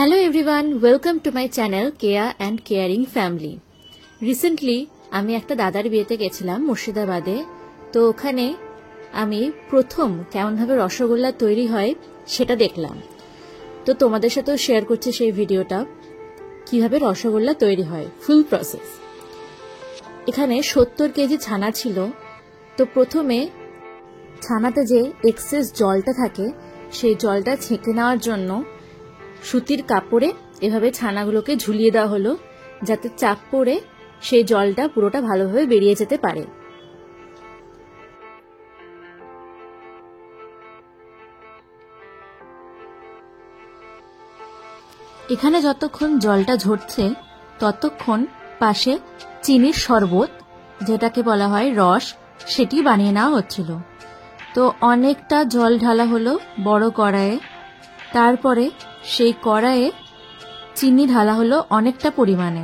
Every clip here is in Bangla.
Hello everyone, welcome to my channel Care and Caring Family. Recently আমি একটা দাদার বিয়েতে গেছিলাম মুর্শিদাবাদে। তো ওখানে আমি প্রথম কেমনভাবে রসগোল্লা তৈরি হয় সেটা দেখলাম। তো তোমাদের সাথেও শেয়ার করছি সেই ভিডিওটা, কিভাবে রসগোল্লা তৈরি হয় ফুল প্রসেস। এখানে 70 কেজি ছানা ছিল। তো প্রথমে ছানাতে যে এক্সেস জলটা থাকে সেই জলটা ছেঁকে নেওয়ার জন্য সুতির কাপড়ে এভাবে ছানাগুলোকে ঝুলিয়ে দেওয়া হলো, যাতে চাপ পড়ে সেই জলটা পুরোটা ভালোভাবে বেরিয়ে যেতে পারে। এখানে যতক্ষণ জলটা ঝরছে ততক্ষণ পাশে চিনির শরবত, যেটাকে বলা হয় রস, সেটি বানিয়ে নেওয়া হচ্ছিল। তো অনেকটা জল ঢালা হলো বড় কড়াইয়ে, তারপরে সেই কড়াইয়ে চিনি ঢালা হলো অনেকটা পরিমাণে।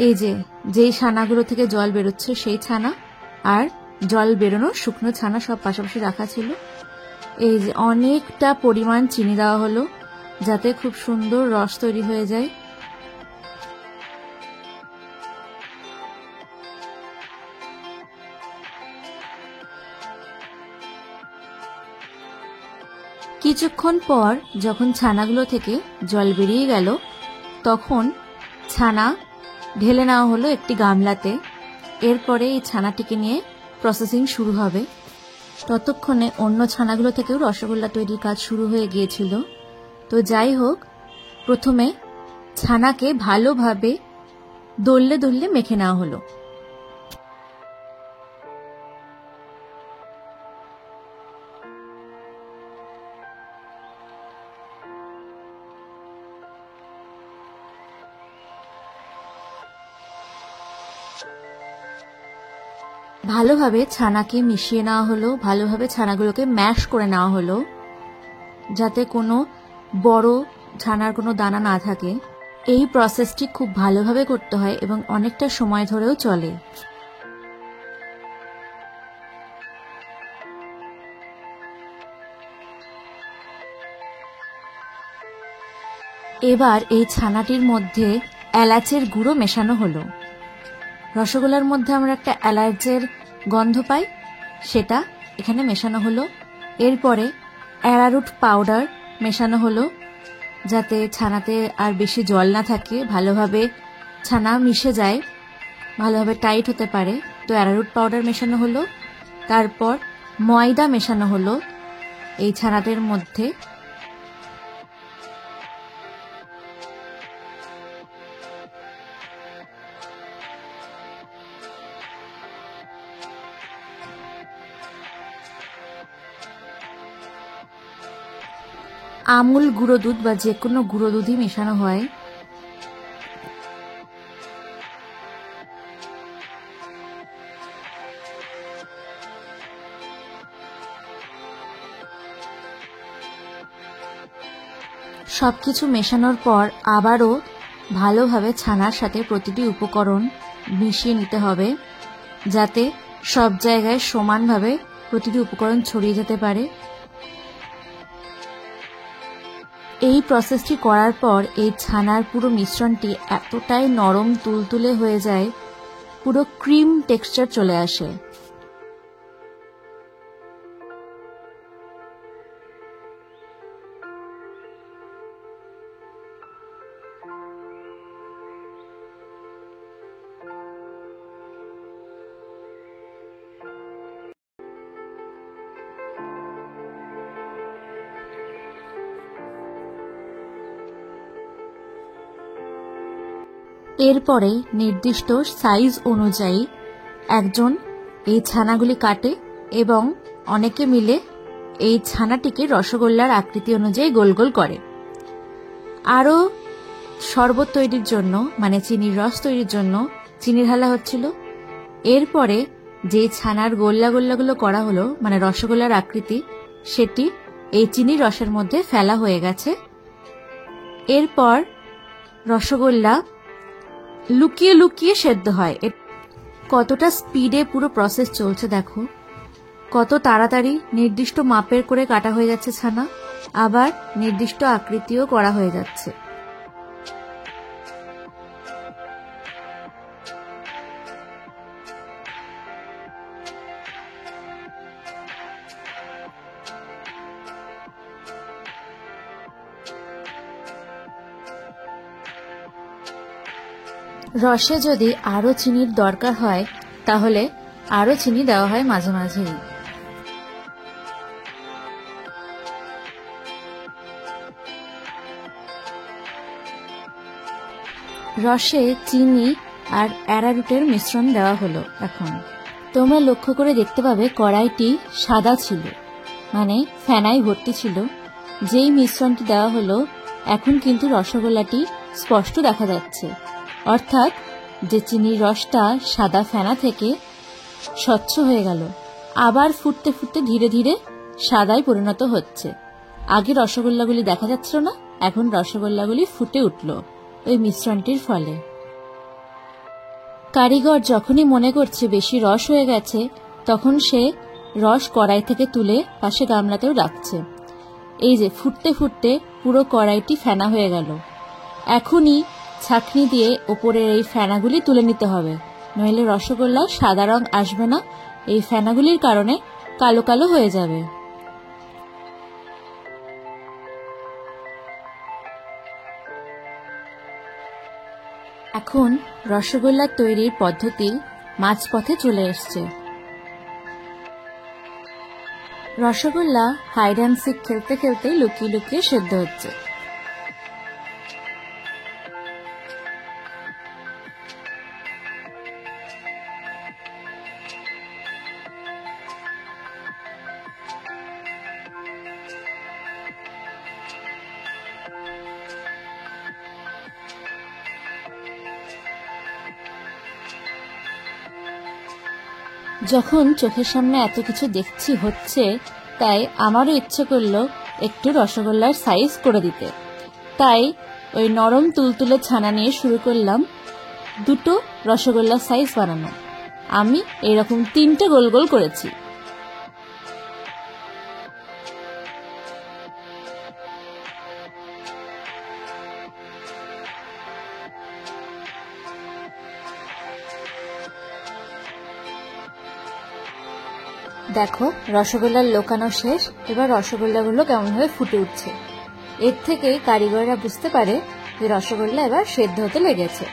এই যেই ছানাগুলো থেকে জল বেরোচ্ছে সেই ছানা আর জল বেরোনো শুকনো ছানা সব পাশাপাশি রাখা ছিল। এই যে অনেকটা পরিমাণ চিনি দেওয়া হলো যাতে খুব সুন্দর রস তৈরি হয়ে যায়। কিছুক্ষণ পর যখন ছানাগুলো থেকে জল বেরিয়ে গেল তখন ছানা ঢেলে নেওয়া হলো একটি গামলাতে। এরপরে এই ছানাটিকে নিয়ে প্রসেসিং শুরু হবে। ততক্ষণে অন্য ছানাগুলো থেকেও রসগোল্লা তৈরির কাজ শুরু হয়ে গিয়েছিল। তো যাই হোক, প্রথমে ছানাকে ভালোভাবে দোল্লে দোল্লে মেখে নেওয়া হলো। ভালোভাবে ছানাকে মিশিয়ে নেওয়া হলো, ভালোভাবে ছানাগুলোকে ম্যাশ করে নেওয়া হলো যাতে কোনো বড় ছানার কোনো দানা না থাকে। এই প্রসেসটি খুব ভালোভাবে করতে হয় এবং অনেকটা সময় ধরেও চলে। এবার এই ছানাটির মধ্যে এলাচের গুঁড়ো মেশানো হলো। রসগোল্লার মধ্যে আমরা একটা এলাচের গন্ধ পাই, সেটা এখানে মেশানো হলো। এরপরে অ্যারারুট পাউডার মেশানো হলো যাতে ছানাতে আর বেশি জল না থাকে, ভালোভাবে ছানা মিশে যায়, ভালোভাবে টাইট হতে পারে। তো অ্যারারুট পাউডার মেশানো হলো। তারপর ময়দা মেশানো হলো এই ছানাটির মধ্যে। আমুল গুঁড়ো দুধ বা যে কোনো গুঁড়ো দুধই মেশানো হয়। সবকিছু মেশানোর পর আবারও ভালোভাবে ছানার সাথে প্রতিটি উপকরণ মিশিয়ে নিতে হবে যাতে সব জায়গায় সমানভাবে প্রতিটি উপকরণ ছড়িয়ে যেতে পারে। এই প্রসেসটি করার পর এই ছানার পুরো মিশ্রণটি এতটাই নরম তুলতুলে হয়ে যায়, পুরো ক্রিম টেক্সচার চলে আসে। এরপরে নির্দিষ্ট সাইজ অনুযায়ী একজন এই ছানাগুলি কাটে এবং অনেকে মিলে এই ছানাটিকে রসগোল্লার আকৃতি অনুযায়ী গোল গোল করে। আরও শরবত তৈরির জন্য, মানে চিনির রস তৈরির জন্য চিনি ঢালা হচ্ছিল। এরপরে যে ছানার গোল্লা গোল্লাগুলো করা হলো, মানে রসগোল্লার আকৃতি, সেটি এই চিনির রসের মধ্যে ফেলা হয়ে গেছে। এরপর রসগোল্লা লুকিয়ে লুকিয়ে সেদ্ধ হয়। কতটা স্পিডে পুরো প্রসেস চলছে দেখো, কত তাড়াতাড়ি নির্দিষ্ট মাপের করে কাটা হয়ে যাচ্ছে ছানা। আবার নির্দিষ্ট আকৃতিও করা হয়ে যাচ্ছে। রসে যদি আরো চিনির দরকার হয় তাহলে আরো চিনি দেওয়া হয় মাঝে মাঝেই। রসে চিনি আর অ্যারারুটের মিশ্রণ দেওয়া হলো। এখন তোমরা লক্ষ্য করে দেখতে পাবে কড়াইটি সাদা ছিল, মানে ফেনায় ভর্তি ছিল। যেই মিশ্রণটি দেওয়া হলো এখন কিন্তু রসগোল্লাটি স্পষ্ট দেখা যাচ্ছে, অর্থাৎ যে চিনির রসটা সাদা ফেনা থেকে স্বচ্ছ হয়ে গেল, আবার ফুটতে ফুটতে ধীরে ধীরে সাদায় পরিণত হচ্ছে। আগে রসগোল্লাগুলি দেখা যাচ্ছিল না, এখন রসগোল্লাগুলি ফুটে উঠল ওই মিশ্রণটির ফলে। কারিগর যখনই মনে করছে বেশি রস হয়ে গেছে তখন সে রস কড়াই থেকে তুলে পাশে গামলাতেও রাখছে। এই যে ফুটতে ফুটতে পুরো কড়াইটি ফেনা হয়ে গেল। এখনই ছাঁকনি দিয়ে ওপরের এই ফেনাগুলি তুলে নিতে হবে, নইলে রসগোল্লা সাদা রং আসবে না, এই ফেনাগুলির কারণে কালো কালো হয়ে যাবে। এখন রসগোল্লা তৈরির পদ্ধতি মাঝপথে চলে এসছে। রসগোল্লা হাইড অ্যান্ড সিক খেলতে খেলতে লুকিয়ে লুকিয়ে সেদ্ধ হচ্ছে। যখন চোখের সামনে এত কিছু দেখছি হচ্ছে, তাই আমারও ইচ্ছে করলো একটু রসগোল্লার সাইজ করে দিতে। তাই ওই নরম তুলতুলে ছানা নিয়ে শুরু করলাম দুটো রসগোল্লার সাইজ বানানো। আমি এরকম 3টে গোল গোল করেছি। দেখো রসগোল্লার লোকানো শেষ, এবার রসগোল্লাগুলো কেমনভাবে ফুটে উঠছে। এর থেকেই কারিগররা বুঝতে পারে যে রসগোল্লা এবার সেদ্ধ হতে লেগেছে।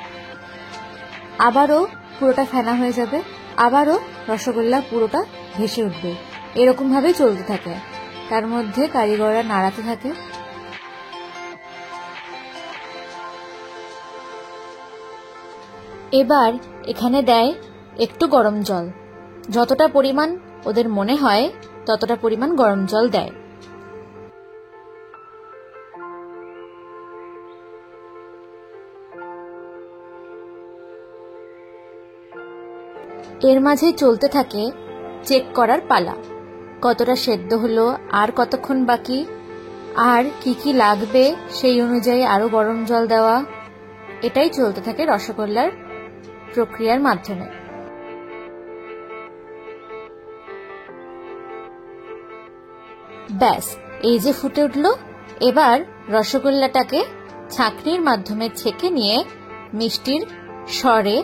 আবারও পুরোটা ফেনা হয়ে যাবে, আবারও রসগোল্লা পুরোটা ভেসে উঠবে। এরকম ভাবেই চলতে থাকে, তার মধ্যে কারিগররা নাড়াতে থাকে। এবার এখানে দেয় একটু গরম জল, যতটা পরিমাণ ওদের মনে হয় ততটা পরিমাণ গরম জল দেয়। এর মাঝে চলতে থাকে চেক করার পালা, কতটা সেদ্ধ হলো, আর কতক্ষণ বাকি, আর কি কি লাগবে সেই অনুযায়ী আরো গরম জল দেওয়া। এটাই চলতে থাকে রসগোল্লার প্রক্রিয়ার মাধ্যমে। ব্যাস, এই যে ফুটে উঠলো। এবার রসগোল্লাটাকে ছাঁকনির মাধ্যমে ছেঁকে নিয়ে মিষ্টির সরে,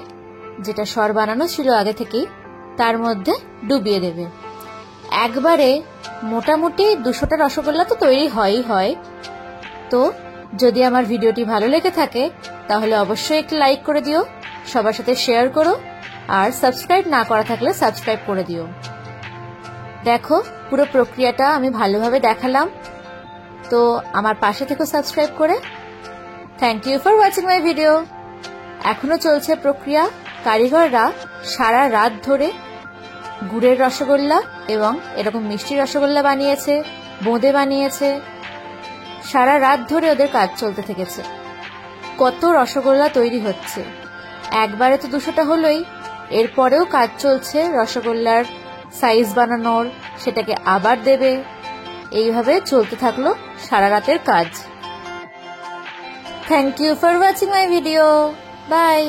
যেটা সর বানানো ছিল আগে থেকেই, তার মধ্যে ডুবিয়ে দেবে। একবারে মোটামুটি 200টা রসগোল্লা তো তৈরি হয়। তো যদি আমার ভিডিওটি ভালো লেগে থাকে তাহলে অবশ্যই একটি লাইক করে দিও, সবার সাথে শেয়ার করো, আর সাবস্ক্রাইব না করা থাকলে সাবস্ক্রাইব করে দিও। দেখো পুরো প্রক্রিয়াটা আমি ভালোভাবে দেখালাম, তো আমার পাশে থেকে সাবস্ক্রাইব করে। Thank you for watching my video. এখনো চলছে প্রক্রিয়া। কারিগররা সারা রাত ধরে গুড়ের রসগোল্লা এবং এরকম মিষ্টি রসগোল্লা বানিয়েছে, বোঁদে বানিয়েছে। সারা রাত ধরে ওদের কাজ চলতে থেকেছে। কত রসগোল্লা তৈরি হচ্ছে, একবারে তো 200টা হলোই, এরপরেও কাজ চলছে রসগোল্লার সাইজ বানানোর, সেটাকে আবার দেবে। এইভাবে চলতে থাকলো সারা রাতের কাজ। Thank you for watching my video. By.